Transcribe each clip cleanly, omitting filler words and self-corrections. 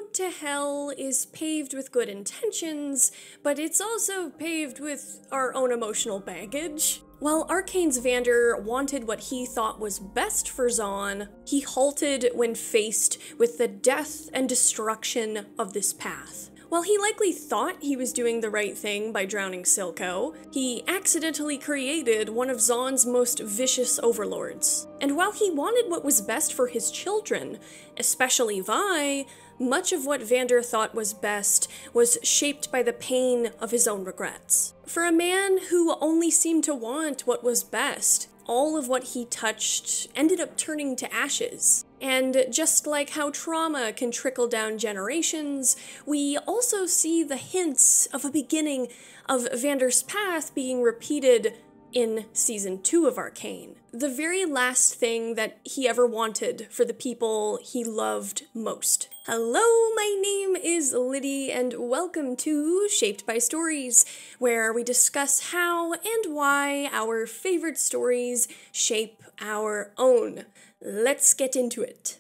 road to hell is paved with good intentions, but it's also paved with our own emotional baggage. While Arcane's Vander wanted what he thought was best for Zaun, he halted when faced with the death and destruction of this path. While he likely thought he was doing the right thing by drowning Silco, he accidentally created one of Zaun's most vicious overlords. And while he wanted what was best for his children, especially Vi, much of what Vander thought was best was shaped by the pain of his own regrets. For a man who only seemed to want what was best, all of what he touched ended up turning to ashes. And just like how trauma can trickle down generations, we also see the hints of a beginning of Vander's path being repeated in Season 2 of Arcane. The very last thing that he ever wanted for the people he loved most. Hello, my name is Liddy, and welcome to Shaped by Stories, where we discuss how and why our favorite stories shape our own. Let's get into it.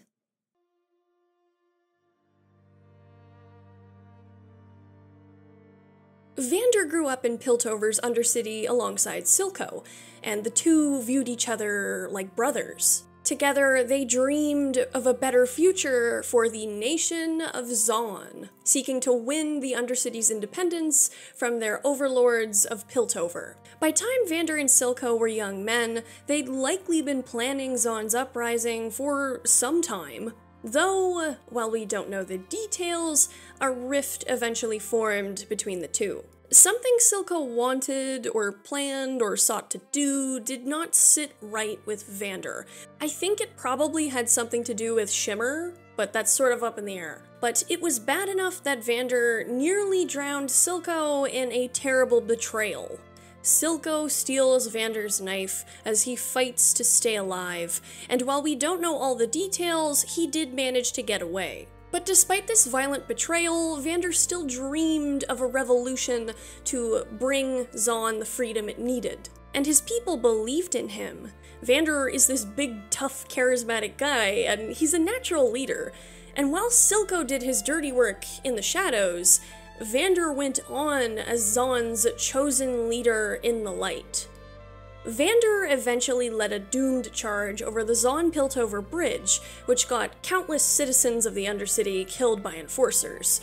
Vander grew up in Piltover's Undercity alongside Silco, and the two viewed each other like brothers. Together, they dreamed of a better future for the nation of Zaun, seeking to win the Undercity's independence from their overlords of Piltover. By time Vander and Silco were young men, they'd likely been planning Zaun's uprising for some time. Though, while we don't know the details, a rift eventually formed between the two. Something Silco wanted, or planned, or sought to do did not sit right with Vander. I think it probably had something to do with Shimmer, but that's sort of up in the air. But it was bad enough that Vander nearly drowned Silco in a terrible betrayal. Silco steals Vander's knife as he fights to stay alive, and while we don't know all the details, he did manage to get away. But despite this violent betrayal, Vander still dreamed of a revolution to bring Zaun the freedom it needed. And his people believed in him. Vander is this big, tough, charismatic guy, and he's a natural leader. And while Silco did his dirty work in the shadows, Vander went on as Zaun's chosen leader in the light. Vander eventually led a doomed charge over the Zaun-Piltover Bridge, which got countless citizens of the Undercity killed by enforcers.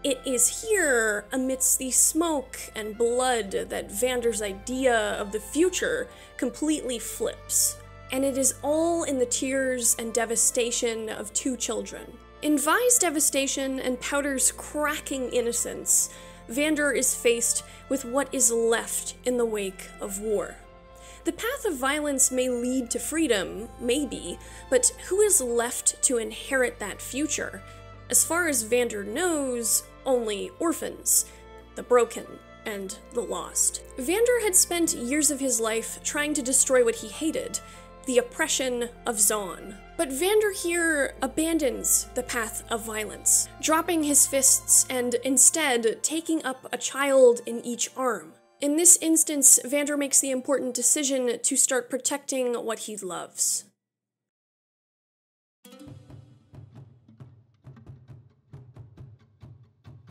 It is here, amidst the smoke and blood, that Vander's idea of the future completely flips. And it is all in the tears and devastation of two children. In Vi's devastation and Powder's cracking innocence, Vander is faced with what is left in the wake of war. The path of violence may lead to freedom, maybe, but who is left to inherit that future? As far as Vander knows, only orphans, the broken, and the lost. Vander had spent years of his life trying to destroy what he hated, the oppression of Zaun. But Vander here abandons the path of violence, dropping his fists and instead taking up a child in each arm. In this instance, Vander makes the important decision to start protecting what he loves.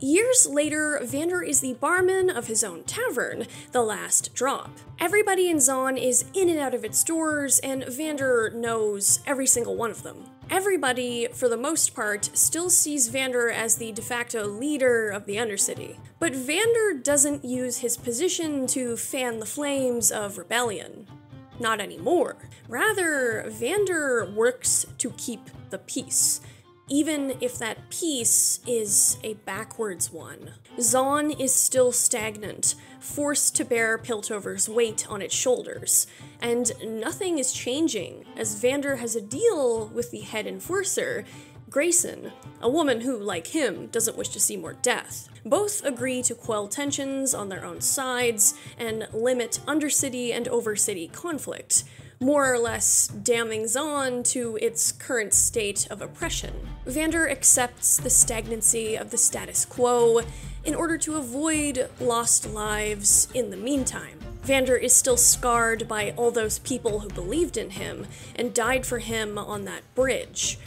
Years later, Vander is the barman of his own tavern, The Last Drop. Everybody in Zaun is in and out of its doors, and Vander knows every single one of them. Everybody, for the most part, still sees Vander as the de facto leader of the Undercity. But Vander doesn't use his position to fan the flames of rebellion. Not anymore. Rather, Vander works to keep the peace, even if that peace is a backwards one. Zaun is still stagnant, forced to bear Piltover's weight on its shoulders, and nothing is changing as Vander has a deal with the head enforcer, Grayson, a woman who, like him, doesn't wish to see more death. Both agree to quell tensions on their own sides and limit Undercity and Overcity conflict, more or less damning Zaun to its current state of oppression. Vander accepts the stagnancy of the status quo in order to avoid lost lives in the meantime. Vander is still scarred by all those people who believed in him and died for him on that bridge.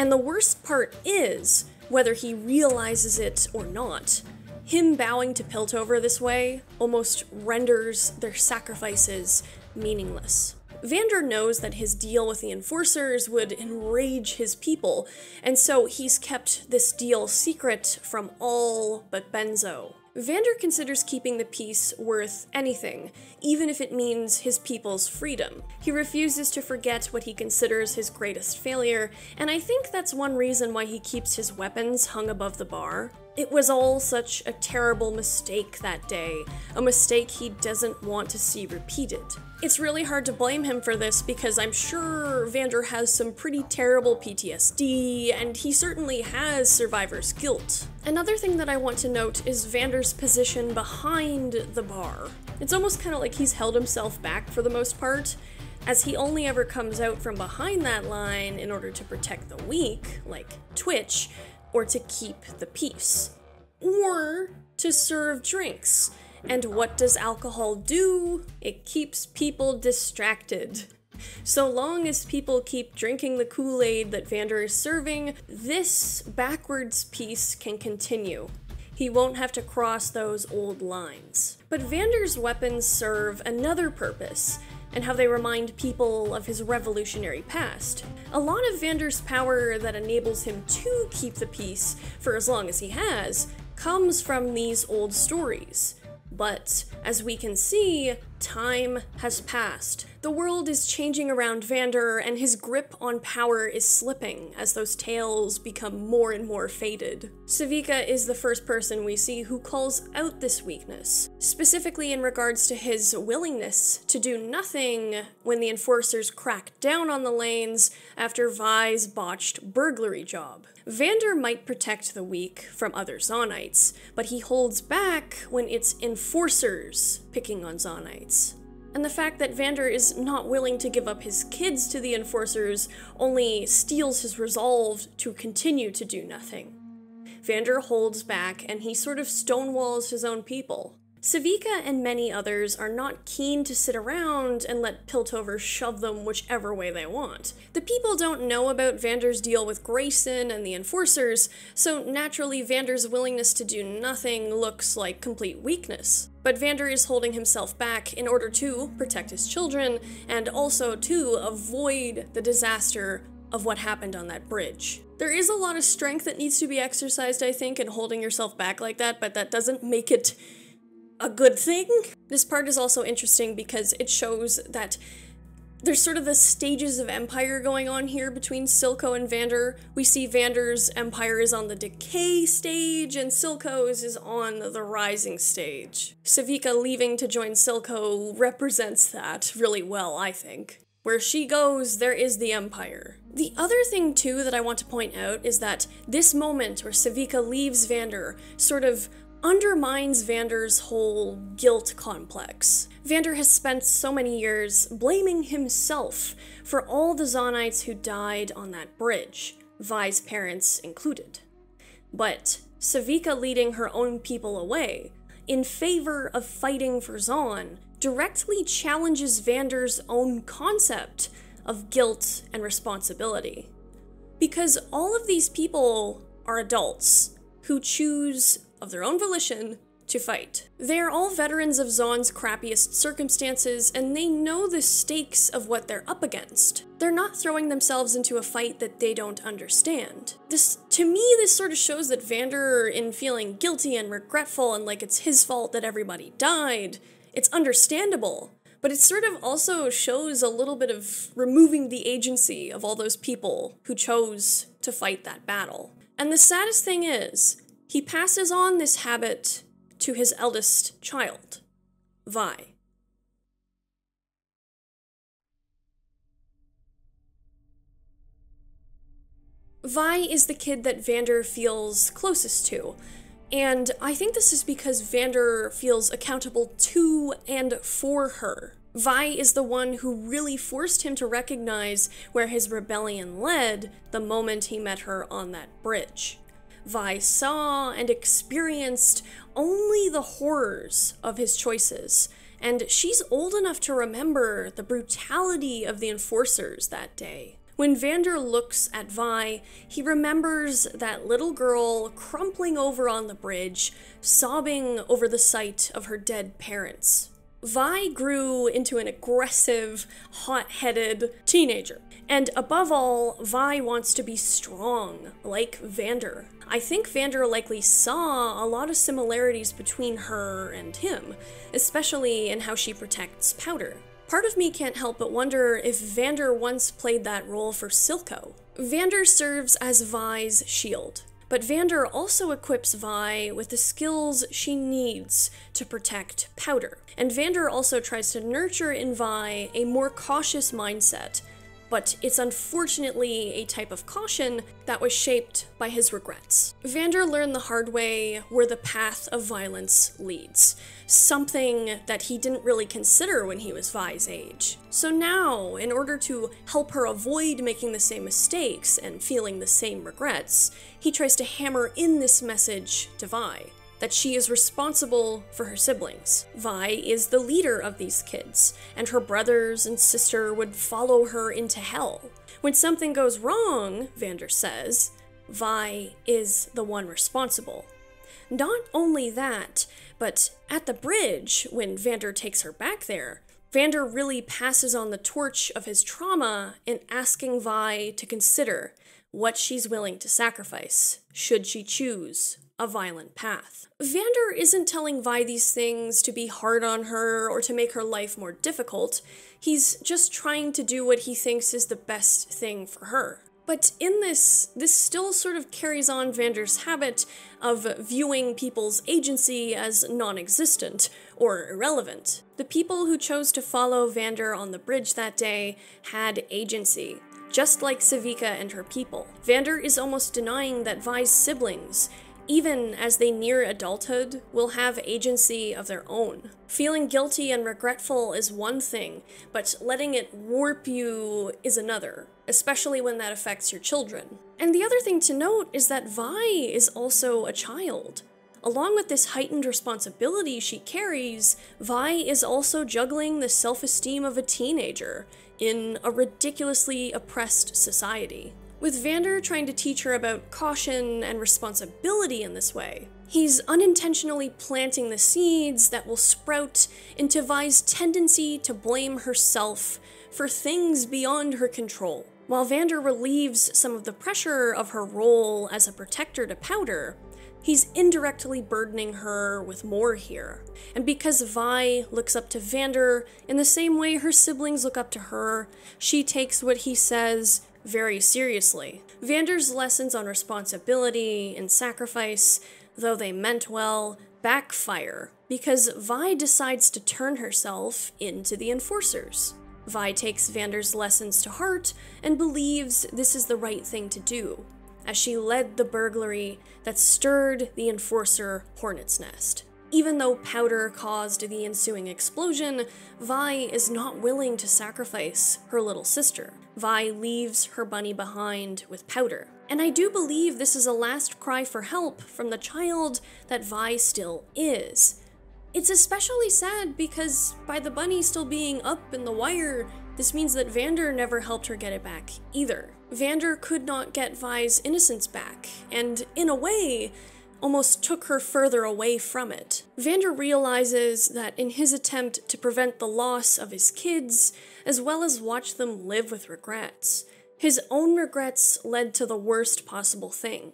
And the worst part is, whether he realizes it or not, him bowing to Piltover this way almost renders their sacrifices meaningless. Vander knows that his deal with the Enforcers would enrage his people, and so he's kept this deal secret from all but Benzo. Vander considers keeping the peace worth anything, even if it means his people's freedom. He refuses to forget what he considers his greatest failure, and I think that's one reason why he keeps his weapons hung above the bar. It was all such a terrible mistake that day, a mistake he doesn't want to see repeated. It's really hard to blame him for this because I'm sure Vander has some pretty terrible PTSD, and he certainly has survivor's guilt. Another thing that I want to note is Vander's position behind the bar. It's almost kind of like he's held himself back for the most part, as he only ever comes out from behind that line in order to protect the weak, like Twitch, or to keep the peace, or to serve drinks. And what does alcohol do? It keeps people distracted. So long as people keep drinking the Kool-Aid that Vander is serving, this backwards peace can continue. He won't have to cross those old lines. But Vander's weapons serve another purpose, and how they remind people of his revolutionary past. A lot of Vander's power that enables him to keep the peace for as long as he has comes from these old stories. But, as we can see, time has passed. The world is changing around Vander, and his grip on power is slipping as those tales become more and more faded. Sevika is the first person we see who calls out this weakness, specifically in regards to his willingness to do nothing when the Enforcers crack down on the lanes after Vi's botched burglary job. Vander might protect the weak from other Zonites, but he holds back when it's Enforcers picking on Zonites. And the fact that Vander is not willing to give up his kids to the Enforcers only steals his resolve to continue to do nothing. Vander holds back, and he sort of stonewalls his own people. Sevika and many others are not keen to sit around and let Piltover shove them whichever way they want. The people don't know about Vander's deal with Grayson and the Enforcers, so naturally Vander's willingness to do nothing looks like complete weakness. But Vander is holding himself back in order to protect his children, and also to avoid the disaster of what happened on that bridge. There is a lot of strength that needs to be exercised, I think, in holding yourself back like that, but that doesn't make it a good thing. This part is also interesting because it shows that there's sort of the stages of empire going on here between Silco and Vander. We see Vander's empire is on the decay stage and Silco's is on the rising stage. Sevika leaving to join Silco represents that really well, I think. Where she goes, there is the empire. The other thing too that I want to point out is that this moment where Sevika leaves Vander sort of undermines Vander's whole guilt complex. Vander has spent so many years blaming himself for all the Zonites who died on that bridge, Vi's parents included. But Sevika leading her own people away, in favor of fighting for Zon, directly challenges Vander's own concept of guilt and responsibility. Because all of these people are adults who choose of their own volition to fight. They are all veterans of Zon's crappiest circumstances, and they know the stakes of what they're up against. They're not throwing themselves into a fight that they don't understand. To me, this sort of shows that Vander, in feeling guilty and regretful and like it's his fault that everybody died, it's understandable. But it sort of also shows a little bit of removing the agency of all those people who chose to fight that battle. And the saddest thing is, he passes on this habit to his eldest child, Vi. Vi is the kid that Vander feels closest to, and I think this is because Vander feels accountable to and for her. Vi is the one who really forced him to recognize where his rebellion led the moment he met her on that bridge. Vi saw and experienced only the horrors of his choices, and she's old enough to remember the brutality of the Enforcers that day. When Vander looks at Vi, he remembers that little girl crumpling over on the bridge, sobbing over the sight of her dead parents. Vi grew into an aggressive, hot-headed teenager. And above all, Vi wants to be strong, like Vander. I think Vander likely saw a lot of similarities between her and him, especially in how she protects Powder. Part of me can't help but wonder if Vander once played that role for Silco. Vander serves as Vi's shield, but Vander also equips Vi with the skills she needs to protect Powder. And Vander also tries to nurture in Vi a more cautious mindset, but it's unfortunately a type of caution that was shaped by his regrets. Vander learned the hard way where the path of violence leads, something that he didn't really consider when he was Vi's age. So now, in order to help her avoid making the same mistakes and feeling the same regrets, he tries to hammer in this message to Vi, that she is responsible for her siblings. Vi is the leader of these kids, and her brothers and sister would follow her into hell. When something goes wrong, Vander says, Vi is the one responsible. Not only that, but at the bridge, when Vander takes her back there, Vander really passes on the torch of his trauma in asking Vi to consider what she's willing to sacrifice, should she choose a violent path. Vander isn't telling Vi these things to be hard on her or to make her life more difficult. He's just trying to do what he thinks is the best thing for her. But in this still sort of carries on Vander's habit of viewing people's agency as non-existent or irrelevant. The people who chose to follow Vander on the bridge that day had agency, just like Sevika and her people. Vander is almost denying that Vi's siblings, even as they near adulthood, will have agency of their own. Feeling guilty and regretful is one thing, but letting it warp you is another, especially when that affects your children. And the other thing to note is that Vi is also a child. Along with this heightened responsibility she carries, Vi is also juggling the self-esteem of a teenager in a ridiculously oppressed society. With Vander trying to teach her about caution and responsibility in this way, he's unintentionally planting the seeds that will sprout into Vi's tendency to blame herself for things beyond her control. While Vander relieves some of the pressure of her role as a protector to Powder, he's indirectly burdening her with more here. And because Vi looks up to Vander in the same way her siblings look up to her, she takes what he says very seriously. Vander's lessons on responsibility and sacrifice, though they meant well, backfire because Vi decides to turn herself into the enforcers. Vi takes Vander's lessons to heart and believes this is the right thing to do, as she led the burglary that stirred the enforcer hornet's nest. Even though Powder caused the ensuing explosion, Vi is not willing to sacrifice her little sister. Vi leaves her bunny behind with Powder. And I do believe this is a last cry for help from the child that Vi still is. It's especially sad because by the bunny still being up in the wire, this means that Vander never helped her get it back either. Vander could not get Vi's innocence back, and in a way, almost took her further away from it. Vander realizes that in his attempt to prevent the loss of his kids, as well as watch them live with regrets, his own regrets led to the worst possible thing.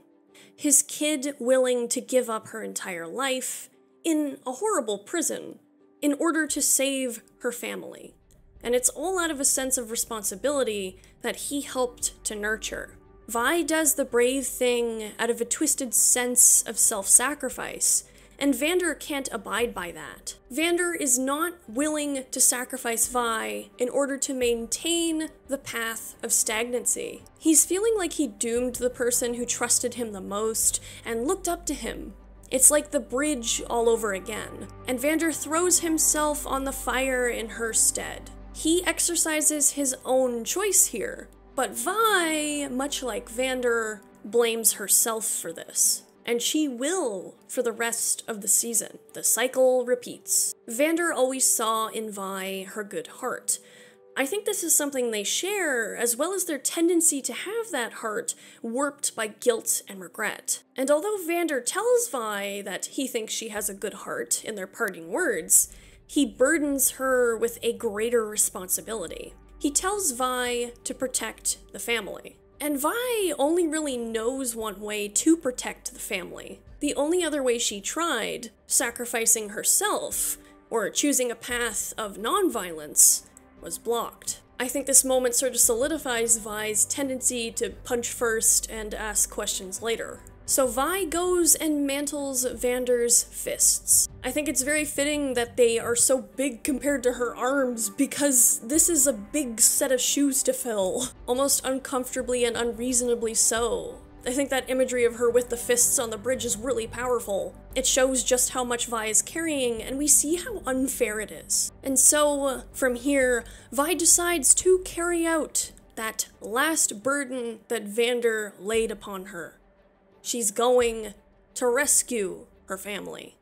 His kid willing to give up her entire life in a horrible prison in order to save her family. And it's all out of a sense of responsibility that he helped to nurture. Vi does the brave thing out of a twisted sense of self-sacrifice, and Vander can't abide by that. Vander is not willing to sacrifice Vi in order to maintain the path of stagnancy. He's feeling like he doomed the person who trusted him the most and looked up to him. It's like the bridge all over again, and Vander throws himself on the fire in her stead. He exercises his own choice here, but Vi, much like Vander, blames herself for this. And she will for the rest of the season. The cycle repeats. Vander always saw in Vi her good heart, I think this is something they share, as well as their tendency to have that heart warped by guilt and regret. And although Vander tells Vi that he thinks she has a good heart in their parting words, he burdens her with a greater responsibility. He tells Vi to protect the family. And Vi only really knows one way to protect the family. The only other way she tried, sacrificing herself, or choosing a path of non-violence, was blocked. I think this moment sort of solidifies Vi's tendency to punch first and ask questions later. So Vi goes and mantles Vander's fists. I think it's very fitting that they are so big compared to her arms, because this is a big set of shoes to fill. Almost uncomfortably and unreasonably so. I think that imagery of her with the fists on the bridge is really powerful. It shows just how much Vi is carrying, and we see how unfair it is. And so, from here, Vi decides to carry out that last burden that Vander laid upon her. She's going to rescue her family.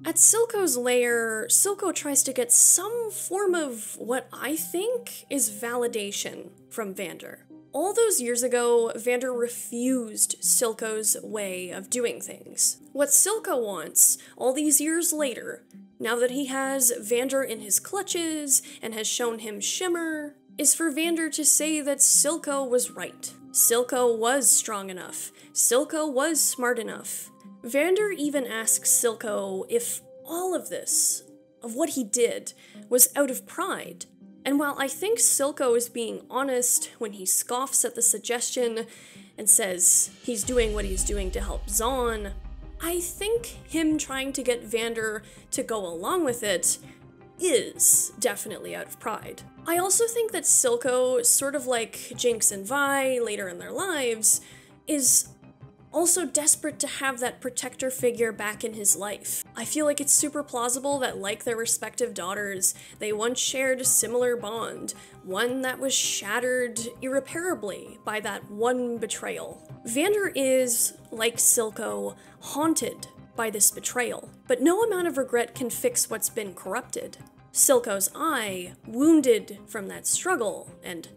At Silco's lair, Silco tries to get some form of what I think is validation from Vander. All those years ago, Vander refused Silco's way of doing things. What Silco wants, all these years later, now that he has Vander in his clutches and has shown him shimmer, is for Vander to say that Silco was right. Silco was strong enough. Silco was smart enough. Vander even asks Silco if all of this, of what he did, was out of pride. And while I think Silco is being honest when he scoffs at the suggestion and says he's doing what he's doing to help Zaun, I think him trying to get Vander to go along with it is definitely out of pride. I also think that Silco, sort of like Jinx and Vi later in their lives, is also desperate to have that protector figure back in his life. I feel like it's super plausible that, like their respective daughters, they once shared a similar bond, one that was shattered irreparably by that one betrayal. Vander is, like Silco, haunted by this betrayal, but no amount of regret can fix what's been corrupted. Silco's eye, wounded from that struggle and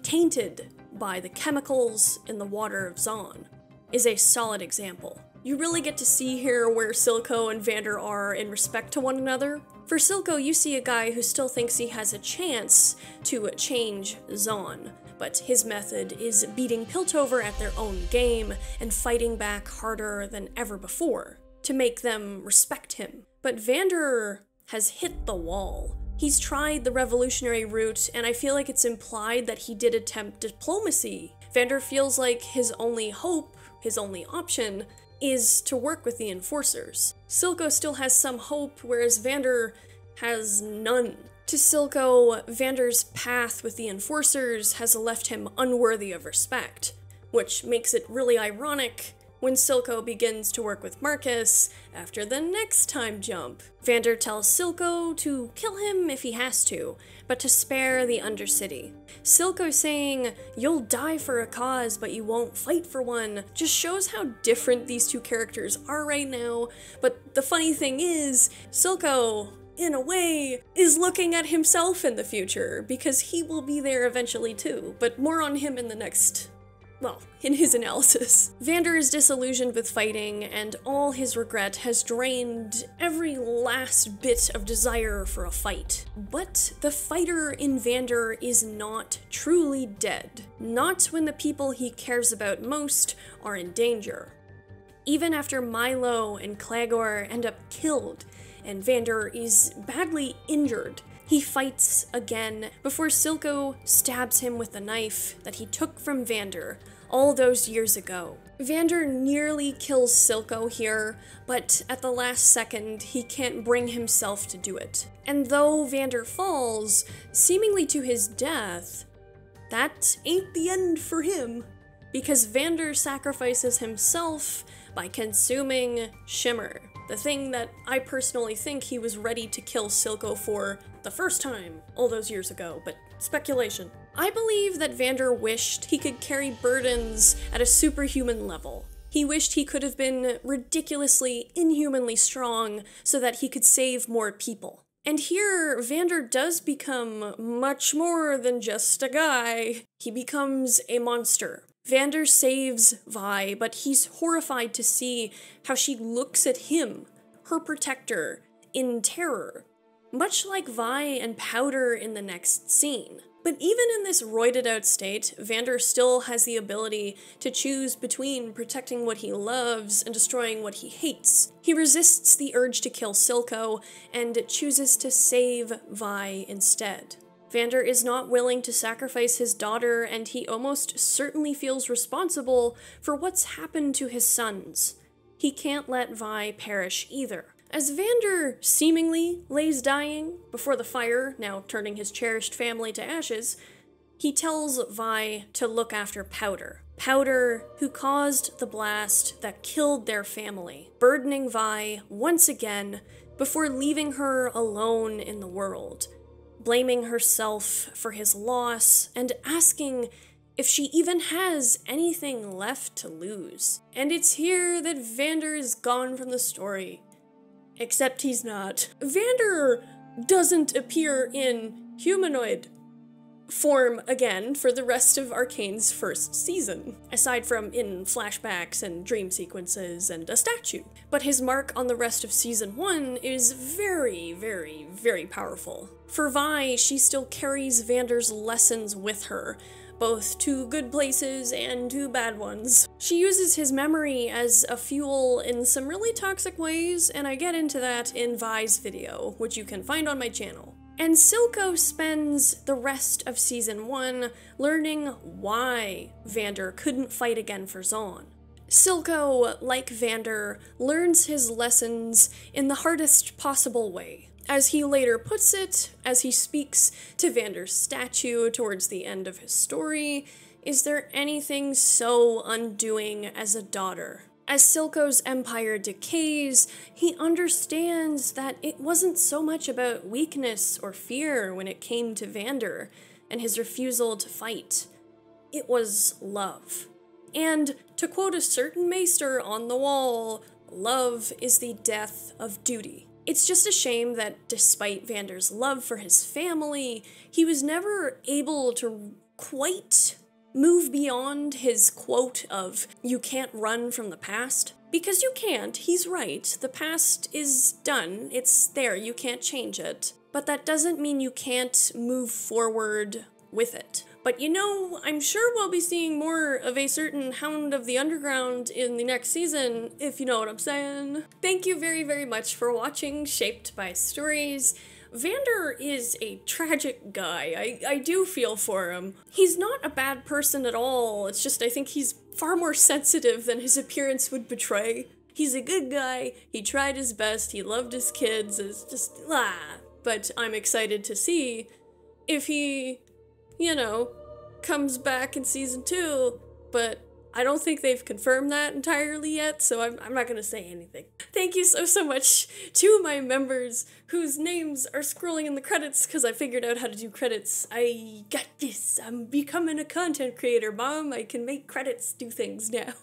tainted by the chemicals in the water of Zaun, is a solid example. You really get to see here where Silco and Vander are in respect to one another. For Silco, you see a guy who still thinks he has a chance to change Zaun, but his method is beating Piltover at their own game and fighting back harder than ever before to make them respect him. But Vander has hit the wall. He's tried the revolutionary route, and I feel like it's implied that he did attempt diplomacy. Vander feels like his only hope, his only option, is to work with the Enforcers. Silco still has some hope, whereas Vander has none. To Silco, Vander's path with the Enforcers has left him unworthy of respect, which makes it really ironic when Silco begins to work with Marcus after the next time jump. Vander tells Silco to kill him if he has to, but to spare the Undercity. Silco saying, "You'll die for a cause, but you won't fight for one," just shows how different these two characters are right now. But the funny thing is, Silco, in a way, is looking at himself in the future, because he will be there eventually too, but more on him in the next, well, in his analysis. Vander is disillusioned with fighting, and all his regret has drained every last bit of desire for a fight. But the fighter in Vander is not truly dead. Not when the people he cares about most are in danger. Even after Mylo and Claggor end up killed, and Vander is badly injured, he fights again before Silco stabs him with the knife that he took from Vander all those years ago. Vander nearly kills Silco here, but at the last second, he can't bring himself to do it. And though Vander falls, seemingly to his death, that ain't the end for him, because Vander sacrifices himself by consuming Shimmer, the thing that I personally think he was ready to kill Silco for the first time all those years ago, but speculation. I believe that Vander wished he could carry burdens at a superhuman level, He wished he could have been ridiculously, inhumanly strong so that he could save more people. And here, Vander does become much more than just a guy. He becomes a monster. Vander saves Vi, but he's horrified to see how she looks at him, her protector, in terror. Much like Vi and Powder in the next scene. But even in this roided out state, Vander still has the ability to choose between protecting what he loves and destroying what he hates. He resists the urge to kill Silco and chooses to save Vi instead. Vander is not willing to sacrifice his daughter, and he almost certainly feels responsible for what's happened to his sons. He can't let Vi perish either. As Vander seemingly lays dying before the fire, now turning his cherished family to ashes, he tells Vi to look after Powder. Powder, who caused the blast that killed their family, burdening Vi once again before leaving her alone in the world, blaming herself for his loss and asking if she even has anything left to lose. And it's here that Vander is gone from the story. Except he's not. Vander doesn't appear in humanoid form again for the rest of Arcane's first season, aside from in flashbacks and dream sequences and a statue. But his mark on the rest of season 1 is very, very, very powerful. For Vi, she still carries Vander's lessons with her, both to good places and to bad ones. She uses his memory as a fuel in some really toxic ways, and I get into that in Vi's video, which you can find on my channel. And Silco spends the rest of season 1 learning why Vander couldn't fight again for Zaun. Silco, like Vander, learns his lessons in the hardest possible way. As he later puts it, as he speaks to Vander's statue towards the end of his story, is there anything so undoing as a daughter? As Silco's empire decays, he understands that it wasn't so much about weakness or fear when it came to Vander and his refusal to fight. It was love. And to quote a certain maester on the wall, love is the death of duty. It's just a shame that despite Vander's love for his family, he was never able to quite move beyond his quote of, "You can't run from the past." Because you can't, he's right. The past is done, it's there, you can't change it. But that doesn't mean you can't move forward with it. But you know, I'm sure we'll be seeing more of a certain Hound of the Underground in the next season, if you know what I'm saying. Thank you very, very much for watching Shaped by Stories. Vander is a tragic guy. I do feel for him. He's not a bad person at all, it's just I think he's far more sensitive than his appearance would betray. He's a good guy, he tried his best, he loved his kids, it's just, But I'm excited to see if he, you know, comes back in season 2, but I don't think they've confirmed that entirely yet, so I'm not gonna say anything. Thank you so much to my members whose names are scrolling in the credits because I figured out how to do credits. I got this. I'm becoming a content creator, Mom. I can make credits do things now.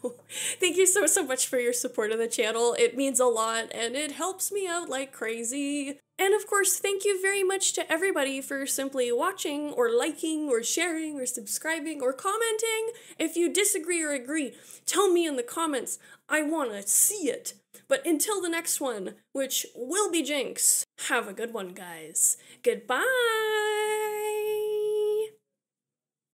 Thank you so much for your support of the channel. It means a lot and it helps me out like crazy. And of course, thank you very much to everybody for simply watching, or liking, or sharing, or subscribing, or commenting. If you disagree or agree, tell me in the comments. I want to see it. But until the next one, which will be Jinx, have a good one, guys. Goodbye!